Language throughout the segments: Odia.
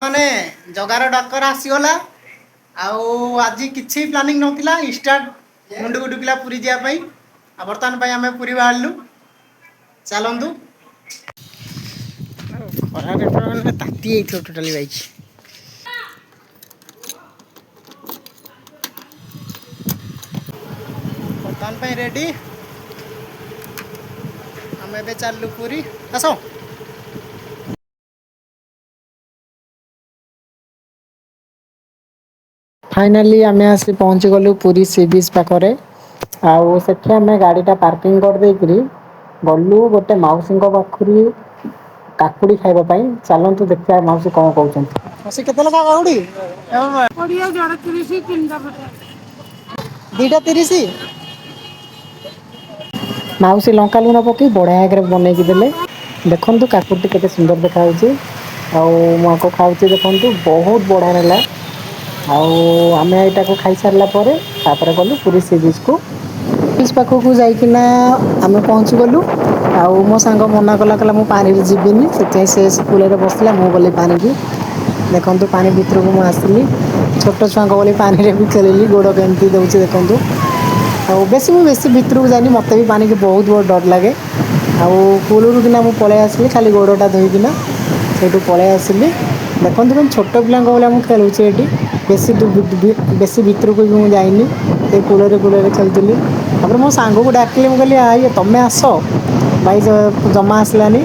ମାନେ ଜଗାର ଡାକରା ଆସିଗଲା। ଆଉ ଆଜି କିଛି ପ୍ଲାନିଂ ନଥିଲା ଇନଷ୍ଟାଣ୍ଟ ମୁଣ୍ଡକୁ ଡୁକିଲା ପୁରୀ ଯିବା ପାଇଁ। ଆଉ ବର୍ତ୍ତମାନ ପାଇଁ ଆମେ ପୁରୀ ବାହାରିଲୁ। ଚାଲନ୍ତୁ। ଖରାରେ ମାନେ ତାତି ଯାଇଥିବ ଟୋଟାଲି ବାଇକ୍। ବର୍ତ୍ତମାନ ପାଇଁ ରେଡି। ଆମେ ଏବେ ଚାଲିଲୁ ପୁରୀ। ଆସ। ଫାଇନାଲି ଆମେ ଆସି ପହଞ୍ଚିଗଲୁ ପୁରୀ ସି ବିଚ୍ ପାଖରେ। ଆଉ ସେଠି ଆମେ ଗାଡ଼ିଟା ପାର୍କିଂ କରିଦେଇକରି ଗଲୁ ଗୋଟେ ମାଉସୀଙ୍କ ପାଖରୁ କାକୁଡ଼ି ଖାଇବା ପାଇଁ। ଚାଲନ୍ତୁ ଦେଖିବା ମାଉସୀ କଣ କହୁଛନ୍ତି। ମାଉସୀ କେତେ ଲେଖା କାକୁଡ଼ି? କୋଡ଼ିଏ ଜଣ 30 ତିନିଟା ପଟେ। ଦିଟା 30। ମାଉସୀ ଲଙ୍କା ଲୁଣ ପକେଇ ବଢ଼ିଆ ଆଗରେ ବନେଇକି ଦେଲେ। ଦେଖନ୍ତୁ କାକୁଡ଼ିଟି କେତେ ସୁନ୍ଦର ଦେଖାଯାଉଛି। ଆଉ ମୁଁ ଆକୁ ଖାଉଛି ଦେଖନ୍ତୁ ବହୁତ ବଢ଼ିଆ ହେଲା। ଆଉ ଆମେ ଏଇଟାକୁ ଖାଇସାରିଲା ପରେ ତାପରେ ଗଲୁ ପୁରୀ ସି ବିଚ୍ କୁ। ବିଚ୍ ପାଖକୁ ଯାଇକିନା ଆମେ ପହଞ୍ଚିଗଲୁ। ଆଉ ମୋ ସାଙ୍ଗ ମନା କଲା କହିଲା ମୁଁ ପାଣିରେ ଯିବିନି। ସେଥିପାଇଁ ସେ କୂଳରେ ବସିଲା ମୁଁ ଗଲି ପାଣିକି। ଦେଖନ୍ତୁ ପାଣି ଭିତରକୁ ମୁଁ ଆସିଲି। ଛୋଟ ଛୁଆଙ୍କ ଭଳି ପାଣିରେ ବି ଖେଳିଲି। ଗୋଡ଼ କେମିତି ଦେଉଛି ଦେଖନ୍ତୁ। ଆଉ ବେଶୀ ଭିତରକୁ ଯାଇନି। ମୋତେ ବି ପାଣିକି ବହୁତ ଡର ଲାଗେ। ଆଉ କୂଳରୁ କିନା ମୁଁ ପଳେଇ ଆସିଲି ଖାଲି ଗୋଡ଼ଟା ଧୋଇକିନା ସେଇଠୁ ପଳେଇ ଆସିଲି। ଦେଖନ୍ତୁ କେମିତି ଛୋଟ ପିଲାଙ୍କ ଭଳିଆ ମୁଁ ଖେଳୁଛି ଏଇଠି। ବେଶୀ ଭିତରକୁ ବି ମୁଁ ଯାଇନି। ଏ କୂଳରେ ଖେଳୁଥିଲି। ତାପରେ ମୋ ସାଙ୍ଗକୁ ଡାକିଲି ମୁଁ କହିଲି ଆଇ ତମେ ଆସ। ଭାଇ ଜମା ଆସିଲାନି।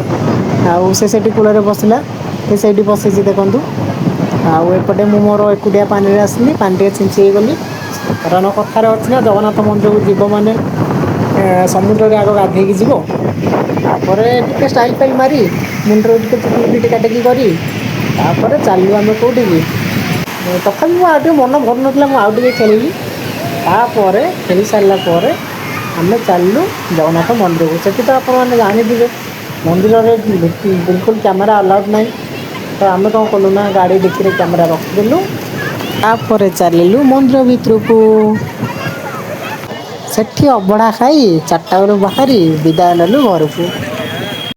ଆଉ ସେ ସେଇଠି କୂଳରେ ବସିଲା। ସେ ସେଇଠି ବସିଛି ଦେଖନ୍ତୁ। ଆଉ ଏପଟେ ମୁଁ ମୋର ଏକୁଟିଆ ପାଣିରେ ଆସିଲି। ପାଣି ଟିକେ ଛିଞ୍ଚି ହେଇଗଲି। କାରଣ କଥାରେ ଅଛି ନା ଜଗନ୍ନାଥ ମନ୍ଦିରକୁ ଯିବ ମାନେ ସମୁଦ୍ରରେ ଆଗ ଗାଧେଇକି ଯିବ। ତାପରେ ଟିକେ ଷ୍ଟାଇଲ୍ ଫାଇଲ୍ ମାରି ମୁଣ୍ଡରେ ଟିକେ ଚୁଟି ଫୁଟି କାଟିକି କରି ତାପରେ ଚାଲିଲୁ ଆମେ କୋଉଠିକି। ତଥାପି ମୁଁ ଆଉ ଟିକେ ମନ ଭଲ ନଥିଲା। ମୁଁ ଆଉ ଟିକେ ଖେଳିଲି। ତାପରେ ଖେଳି ସାରିଲା ପରେ ଆମେ ଚାଲିଲୁ ଜଗନ୍ନାଥ ମନ୍ଦିରକୁ। ସେଠି ତ ଆପଣମାନେ ଜାଣିଥିବେ ମନ୍ଦିରରେ ବିଲକୁଲ କ୍ୟାମେରା ଆଲାଉଡ଼୍ ନାହିଁ। ତ ଆମେ କ'ଣ କଲୁ ନା ଗାଡ଼ି ଡିକିରେ କ୍ୟାମେରା ରଖିଦେଲୁ। ତାପରେ ଚାଲିଲୁ ମନ୍ଦିର ଭିତରକୁ। ସେଠି ଅବଢ଼ା ଖାଇ 4ଟା ବେଳୁ ବାହାରି ବିଦାୟ ନେଲୁ ଘରକୁ।